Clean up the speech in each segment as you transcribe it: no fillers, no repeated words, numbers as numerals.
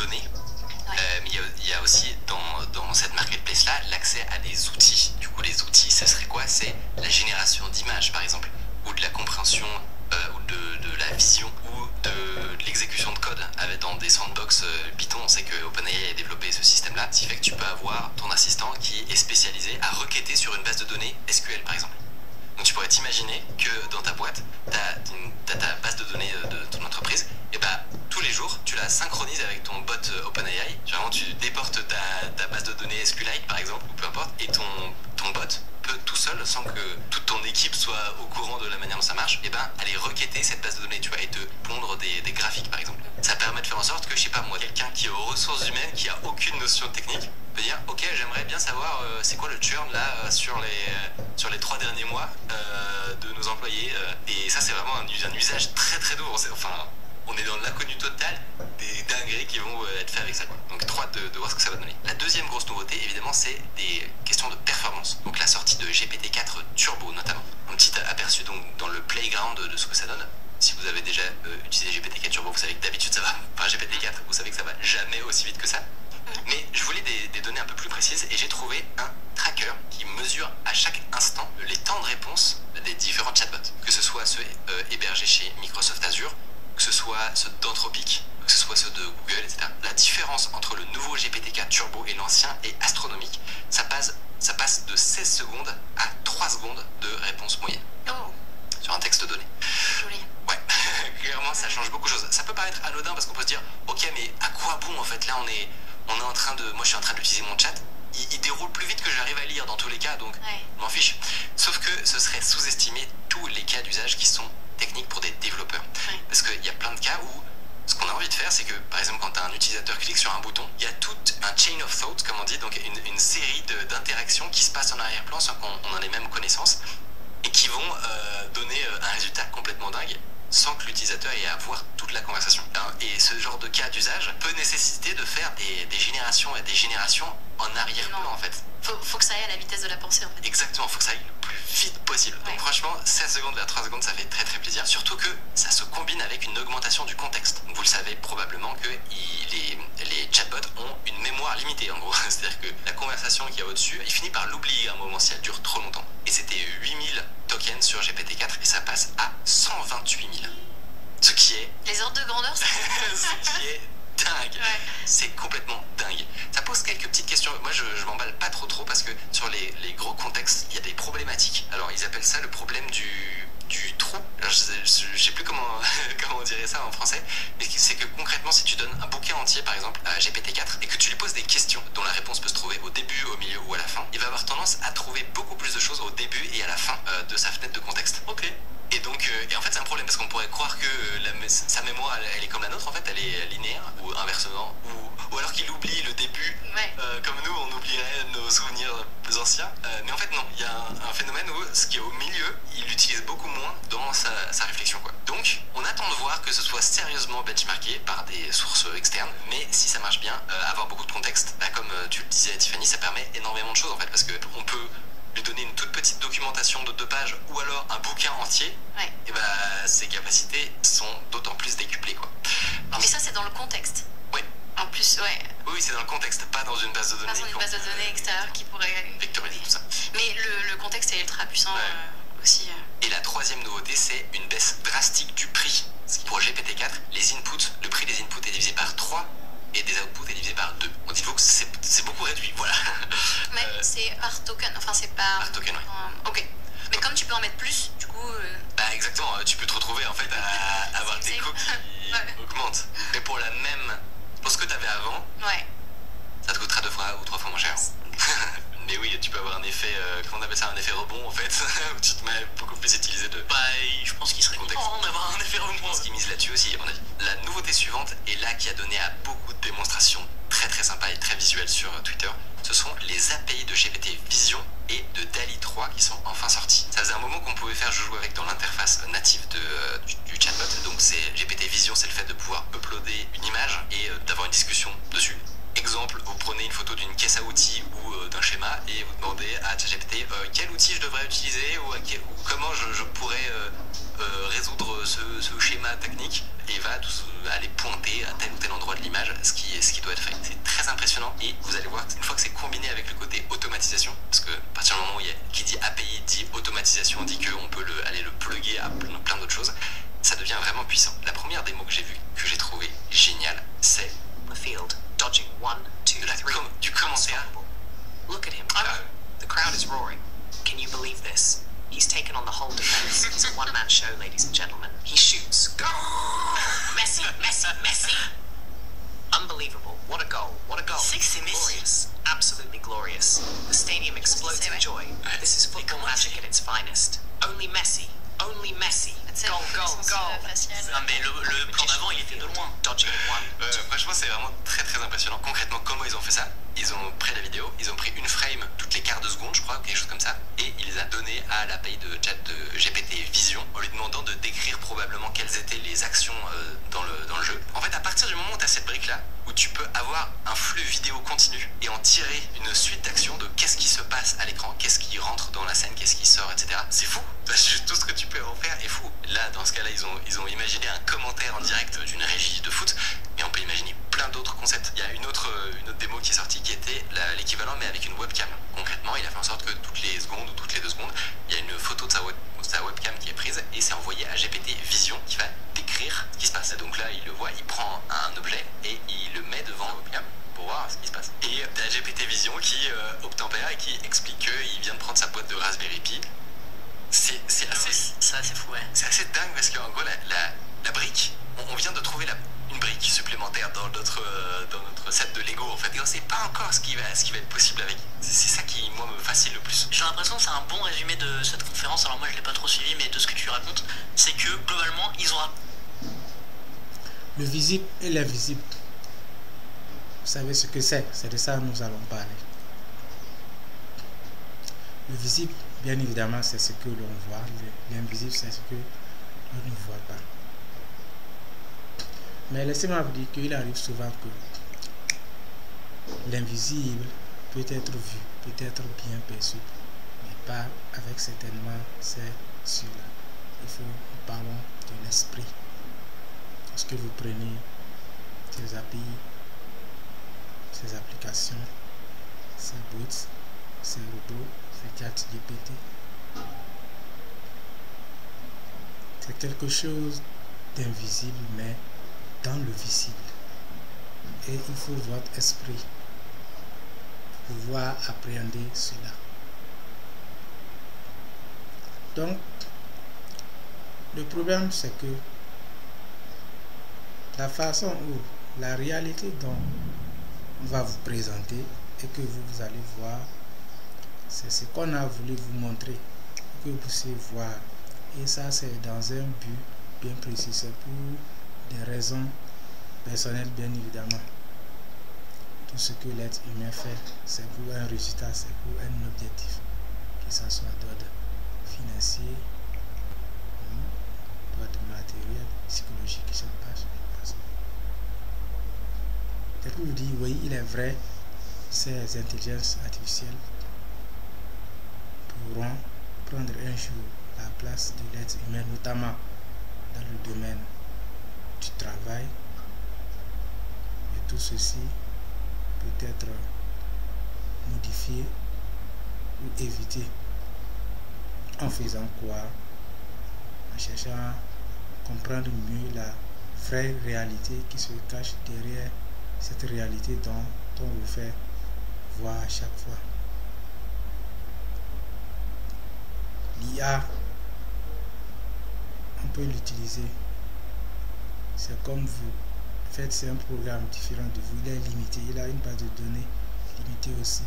données. Mais il y a aussi dans cette marketplace-là l'accès à des outils. Du coup, les outils, ce serait quoi? C'est la génération d'images, par exemple, ou de la compréhension, ou de la vision, ou de l'exécution de code dans des sandbox Python. On sait que OpenAI a développé ce système-là, ce qui fait que tu peux avoir ton assistant qui est spécialisé à requêter sur une base de données SQL, par exemple. Donc tu pourrais t'imaginer que dans ta boîte, tu as ta base de données de ton entreprise, et bah tous les jours, tu la synchronises avec ton bot OpenAI. Vraiment, tu déportes ta base de données SQLite, par exemple, ou peu importe, et ton bot peut tout seul, sans que toute ton équipe soit au courant de la manière dont ça marche, et ben aller requêter cette base de données, tu vois, et te pondre des graphiques, par exemple. Ça permet de faire en sorte que, je sais pas moi, quelqu'un qui est aux ressources humaines, qui a aucune notion technique, peut dire ok, j'aimerais bien savoir c'est quoi le churn là sur les 3 derniers mois de nos employés, et ça c'est vraiment un usage très très lourd. Enfin, on est dans l'inconnu total des dingueries qui vont être faites avec ça, quoi. Donc trop hâte de voir ce que ça va donner. La deuxième grosse nouveauté, évidemment, c'est des questions de performance. Donc la sortie de GPT-4 Turbo notamment. Un petit aperçu donc dans le playground de ce que ça donne. Si vous avez déjà utilisé GPT-4 Turbo, vous savez que d'habitude ça va. Enfin, GPT-4, vous savez que ça va jamais aussi vite que ça. Mais je voulais des données un peu plus précises, et j'ai trouvé un tracker qui mesure à chaque instant les temps de réponse des différents chatbots, que ce soit ceux hébergés chez Microsoft Azure, que ce soit ceux d'Anthropic, que ce soit ceux de Google, etc. La différence entre le nouveau GPT-4 Turbo et l'ancien est astronomique. Ça passe de 16 secondes à 3 secondes de réponse moyenne. Oh. Sur un texte donné. Joli. Ouais, clairement ça change beaucoup de choses. Ça peut paraître anodin parce qu'on peut se dire ok, mais à quoi bon en fait? Là on est en train de... Moi je suis en train d'utiliser mon chat, il déroule plus vite que j'arrive à lire dans tous les cas, donc je m'en fiche. Sauf que ce serait sous-estimer tous les cas d'usage qui sont techniques pour des développeurs. Parce qu'il y a plein de cas où ce qu'on a envie de faire, c'est que par exemple quand un utilisateur clique sur un bouton, il y a tout un chain of thought, comme on dit, donc une série d'interactions qui se passent en arrière-plan sans qu'on en ait même connaissance, et qui vont donner un résultat complètement dingue sans que l'utilisateur ait à voir toute la conversation. Et ce genre de cas d'usage peut nécessiter de faire des générations et des générations en arrière-plan en fait. Faut que ça aille à la vitesse de la pensée en fait. Exactement, faut que ça aille le plus vite possible. Donc franchement, 16 secondes vers 3 secondes, ça fait très très plaisir. Surtout que ça se combine avec une augmentation du contexte. Vous le savez probablement que les chatbots ont une mémoire limitée en gros. C'est-à-dire que la conversation qu'il y a au-dessus, il finit par l'oublier à un moment si elle dure trop longtemps. Et c'était 8000 tokens sur GPT-4 et ça passe à 128 000. Ce qui est... Les ordres de grandeur, ce qui est dingue. C'est complètement dingue. Ça pose quelques petites questions. Moi je m'emballe pas trop parce que sur les gros contextes, il y a des problématiques. Alors ils appellent ça le problème du trou. Alors, je sais plus comment on dirait ça en français, mais c'est que concrètement si tu donnes un bouquin entier par exemple à GPT-4 et que tu lui poses des questions dont la réponse peut se trouver au début, au milieu ou à la fin, il va avoir tendance à trouver beaucoup plus de choses au début et à la fin de sa fenêtre de contexte. Ok. Et donc, et en fait c'est un problème parce qu'on pourrait croire que sa mémoire elle est comme la nôtre, en fait elle est linéaire ou inversement, ou alors qu'il oublie le début, comme nous on oublierait nos souvenirs plus anciens, mais en fait non, il y a un phénomène où ce qui est au milieu, il l'utilise beaucoup moins dans sa réflexion quoi. Donc on attend de voir que ce soit sérieusement benchmarké par des sources externes, mais si ça marche bien, avoir beaucoup de contexte, comme tu le disais Tiffany, ça permet énormément de choses en fait, parce que on peut lui donner une toute petite documentation de 2 pages ou alors un bouquin entier, et ses capacités sont d'autant plus décuplées quoi. Mais ça c'est dans le contexte. Oui. En plus, Oui, c'est dans le contexte, pas dans une base de données. Pas dans une base de données extérieure qui pourrait vectoriser tout ça. Mais le contexte est ultra puissant aussi. Et la troisième nouveauté, c'est une baisse drastique du prix. Pour GPT-4, les inputs, le prix des inputs est divisé par 3 et des outputs est divisé par 2. On dit que c'est beaucoup réduit, voilà. Mais c'est par token, enfin c'est par token, ok. Mais comme tu peux en mettre plus, du coup... exactement, tu peux te retrouver en fait à avoir des coûts qui augmentent. Mais pour pour ce que tu avais avant, ça te coûtera 2 fois ou 3 fois moins cher. Mais oui, tu peux avoir un effet, comment on appelle ça, un effet rebond en fait, où tu te mets beaucoup plus utilisé de... je pense qu'il serait content d'avoir un effet rebond. Je pense qu'il mise là-dessus aussi, à mon avis. La nouveauté suivante, et là qui a donné à beaucoup de démonstrations très très sympas et très visuelles sur Twitter, ce sont les API de GPT Vision et de DALL-E 3 qui sont enfin sortis. Ça faisait un moment qu'on pouvait faire jouer avec dans l'interface native du chatbot, donc c'est GPT Vision, c'est le fait de pouvoir uploader une image et d'avoir une discussion dessus. Exemple, vous prenez une photo d'une caisse à outils ou d'un un schéma et vous demandez à ChatGPT quel outil je devrais utiliser ou comment je pourrais résoudre ce schéma technique, et va aller pointer à tel ou tel endroit de l'image ce qui doit être fait. C'est très impressionnant, et vous allez voir une fois que c'est combiné avec le côté automatisation, parce que à partir du moment où qui dit API dit automatisation, dit qu'on peut aller le plugger à plein d'autres choses, ça devient vraiment puissant. La première démo que j'ai vue, que j'ai trouvé géniale, c'est du commentaire. Look at him. The crowd is roaring. Can you believe this? He's taken on the whole defense. It's a one-man show, ladies and gentlemen. He shoots. Goal! Messi, Messi, Messi. Unbelievable. What a goal. What a goal. C'est Messi. Glorious. Absolutely glorious. The stadium explodes in joy. This is football magic at its finest. Only Messi. Only Messi. Goal, goal, goal. Non mais le plan d'avant il était de loin. Franchement c'est vraiment très très impressionnant. Concrètement comment ils ont fait ça? Ils ont pris la vidéo, ils ont pris une frame toutes les quarts de seconde je crois, quelque chose comme ça, et il les a donné à l'API de chat de GPT Vision en lui demandant de décrire probablement quelles étaient les actions dans le jeu. En fait à partir du moment où tu as cette brique là, où tu peux avoir un flux vidéo continu et en tirer une suite d'actions de qu'est-ce qui se passe à l'écran, qu'est-ce qui rentre dans la scène, qu'est-ce qui sort, etc. C'est fou. Juste tout ce que tu peux en faire est fou. Là, dans ce cas-là, ils ont imaginé un commentaire en direct d'une régie de foot, mais on peut imaginer plein d'autres concepts. Il y a une autre démo qui est sortie qui était l'équivalent, mais avec une webcam. Concrètement, il a fait en sorte que toutes les secondes ou toutes les 2 secondes, il y a une photo de sa webcam qui est prise et c'est envoyé à GPT Vision qui va décrire ce qui se passe. Donc là, il le voit, il prend un objet et il le met devant la webcam pour voir ce qui se passe. Et t'as GPT Vision qui obtempère et qui explique qu'il vient de prendre sa boîte de Raspberry Pi. C'est assez fou, ouais. C'est assez dingue parce qu'en gros la brique, on vient de trouver une brique supplémentaire dans notre set de Lego en fait, et on sait pas encore ce qui va être possible avec. C'est ça qui moi me fascine le plus. J'ai l'impression que c'est un bon résumé de cette conférence. Alors moi je l'ai pas trop suivi, mais de ce que tu racontes, c'est que globalement ils ont le visible et l'invisible. Vous savez ce que c'est de ça que nous allons parler. Le visible, bien évidemment, c'est ce que l'on voit. L'invisible, c'est ce que l'on ne voit pas. Mais laissez-moi vous dire qu'il arrive souvent que l'invisible peut être vu, peut être bien perçu, mais pas avec certainement ces ceux-là. Nous parlons de l'esprit. Lorsque vous prenez ces API, ces applications, ces bots, ces robots, ces chats GPT, c'est quelque chose d'invisible mais dans le visible, et il faut votre esprit pour pouvoir appréhender cela. Donc le problème c'est que la façon où la réalité dont on va vous présenter et que vous allez voir, c'est ce qu'on a voulu vous montrer, que vous puissiez voir, et ça c'est dans un but bien précis, c'est pour des raisons personnelles bien évidemment. Tout ce que l'être humain fait, c'est pour un résultat, c'est pour un objectif, que ce soit d'ordre financier, d'ordre matériel, psychologique, je ne passe. Et pour vous dire, oui, il est vrai, ces intelligences artificielles pourront prendre un jour la place de l'être humain, notamment dans le domaine du travail, et tout ceci peut être modifié ou évité en faisant quoi? En cherchant à comprendre mieux la vraie réalité qui se cache derrière cette réalité dont on vous fait voir à chaque fois. L'IA, on peut l'utiliser. C'est comme vous faites, c'est un programme différent de vous, il est limité, il a une base de données limitée aussi.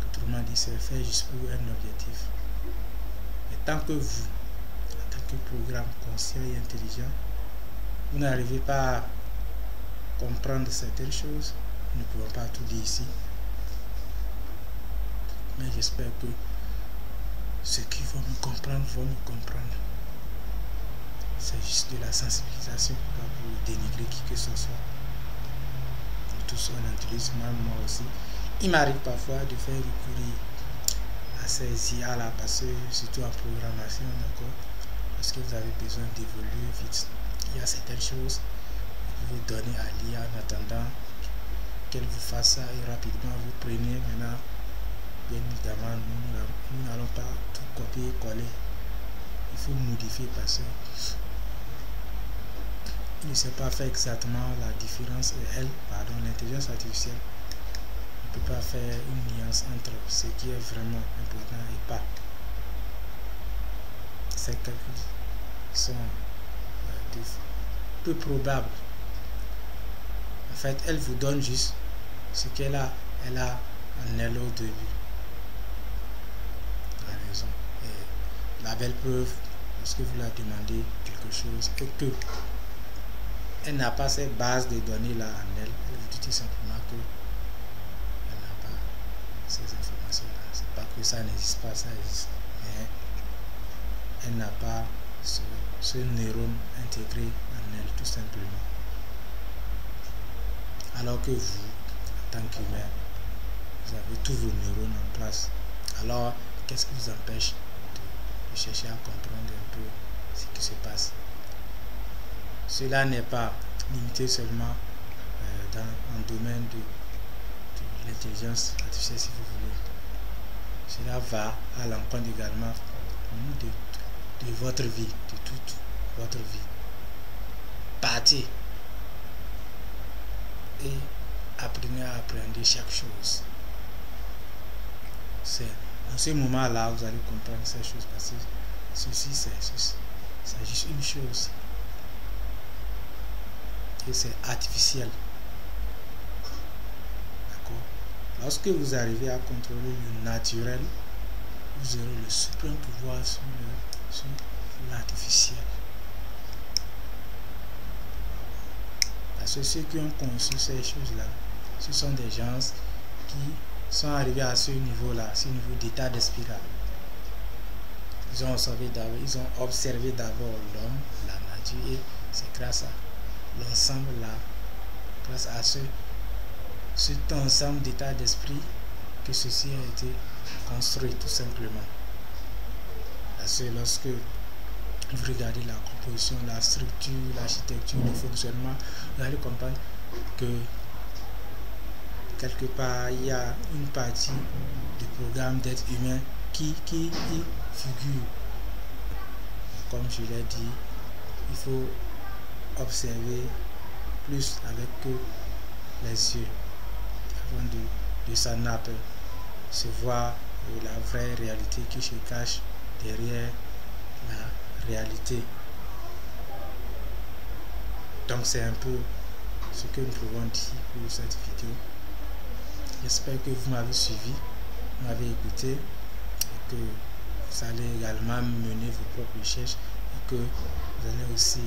Autrement dit, c'est fait juste pour un objectif. Et tant que vous, en tant que programme conscient et intelligent, vous n'arrivez pas à comprendre certaines choses, nous ne pouvons pas tout dire ici, mais j'espère que ceux qui vont me comprendre vont me comprendre. C'est juste de la sensibilisation, pas pour dénigrer qui que ce soit. Nous tous on utilise, moi aussi, il m'arrive parfois de faire recourir à ces IA là, parce que surtout en programmation, d'accord, parce que vous avez besoin d'évoluer vite. Il y a certaines choses que vous pouvez donner à l'IA en attendant qu'elle vous fasse ça, et rapidement vous prenez. Maintenant, bien évidemment, nous n'allons pas tout copier et coller. Il faut modifier parce que il ne sait pas faire exactement la différence. Et l'intelligence artificielle ne peut pas faire une nuance entre ce qui est vraiment important et pas. Ces calculs sont peu probables. En fait, elle vous donne juste ce qu'elle a, en elle au début. La raison. Et la belle preuve, lorsque vous la demandez quelque chose et que elle n'a pas cette base de données là en elle, elle vous dit tout simplement que elle n'a pas ces informations là. C'est pas que ça n'existe pas, ça existe, mais elle n'a pas ce neurone intégré en elle, tout simplement. Alors que vous, en tant qu'humain, vous avez tous vos neurones en place. Alors, qu'est-ce qui vous empêche de chercher à comprendre un peu ce qui se passe? Cela n'est pas limité seulement dans un domaine de l'intelligence artificielle, si vous voulez. Cela va à l'encontre également de votre vie, de toute votre vie. Partez et apprenez à appréhender chaque chose. C'est dans ce moment-là vous allez comprendre ces choses, parce que ceci c'est juste une chose et c'est artificiel. D'accord? Lorsque vous arrivez à contrôler le naturel, vous aurez le suprême pouvoir sur l'artificiel. Parce que ceux qui ont conçu ces choses-là, ce sont des gens qui sont arrivés à ce niveau-là, ce niveau d'état d'esprit là. Ils ont observé d'abord l'homme, la nature, et c'est grâce à l'ensemble là, grâce à cet ensemble d'état d'esprit que ceci a été construit, tout simplement. Parce que lorsque vous regardez la composition, la structure, l'architecture, le fonctionnement, vous allez comprendre que quelque part il y a une partie du programme d'être humain qui y figure. Comme je l'ai dit, il faut observer plus avec les yeux avant de s'en apercevoir la vraie réalité qui se cache derrière la réalité. Donc c'est un peu ce que nous pouvons dire pour cette vidéo. J'espère que vous m'avez suivi, vous m'avez écouté, et que vous allez également mener vos propres recherches, et que vous allez aussi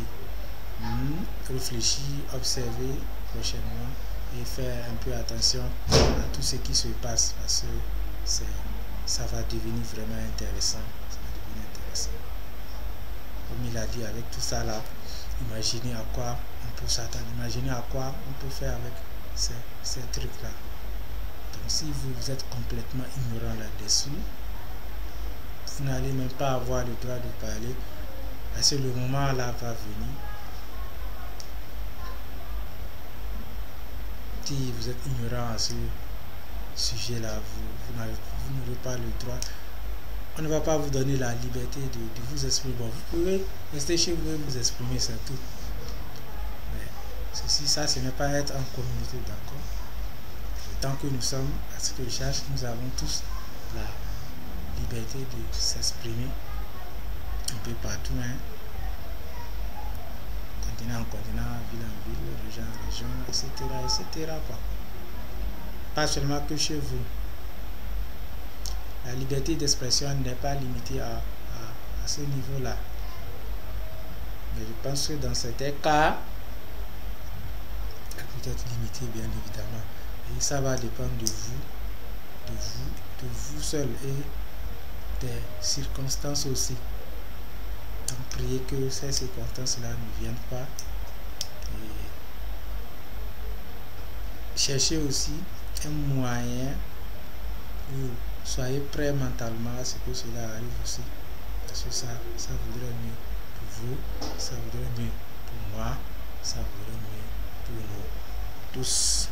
réfléchir, observer prochainement et faire un peu attention à tout ce qui se passe, parce que ça va devenir vraiment intéressant. Comme il a dit, avec tout ça là, imaginez à quoi on peut s'attendre, imaginez à quoi on peut faire avec ces trucs là. Donc si vous êtes complètement ignorant là-dessus, vous n'allez même pas avoir le droit de parler, parce que le moment là va venir. Si vous êtes ignorant à ce sujet là, vous n'aurez pas le droit. On ne va pas vous donner la liberté de vous exprimer. Bon, vous pouvez rester chez vous et vous exprimer, c'est tout. Mais ceci, ça, ce n'est pas être en communauté, d'accord? Tant que nous sommes à ce que je cherche, nous avons tous la liberté de s'exprimer un peu partout, hein? Continent en continent, ville en ville, région en région, etc. quoi. Pas seulement que chez vous. La liberté d'expression n'est pas limitée à ce niveau-là. Mais je pense que dans certains cas, elle peut être limitée, bien évidemment. Et ça va dépendre de vous seul et des circonstances aussi. Donc priez que ces circonstances-là ne viennent pas. Et cherchez aussi, un moyen pour soyez prêts mentalement à ce que cela arrive aussi. Parce que ça voudrait mieux pour vous, ça voudrait mieux pour moi, ça voudrait mieux pour nous tous.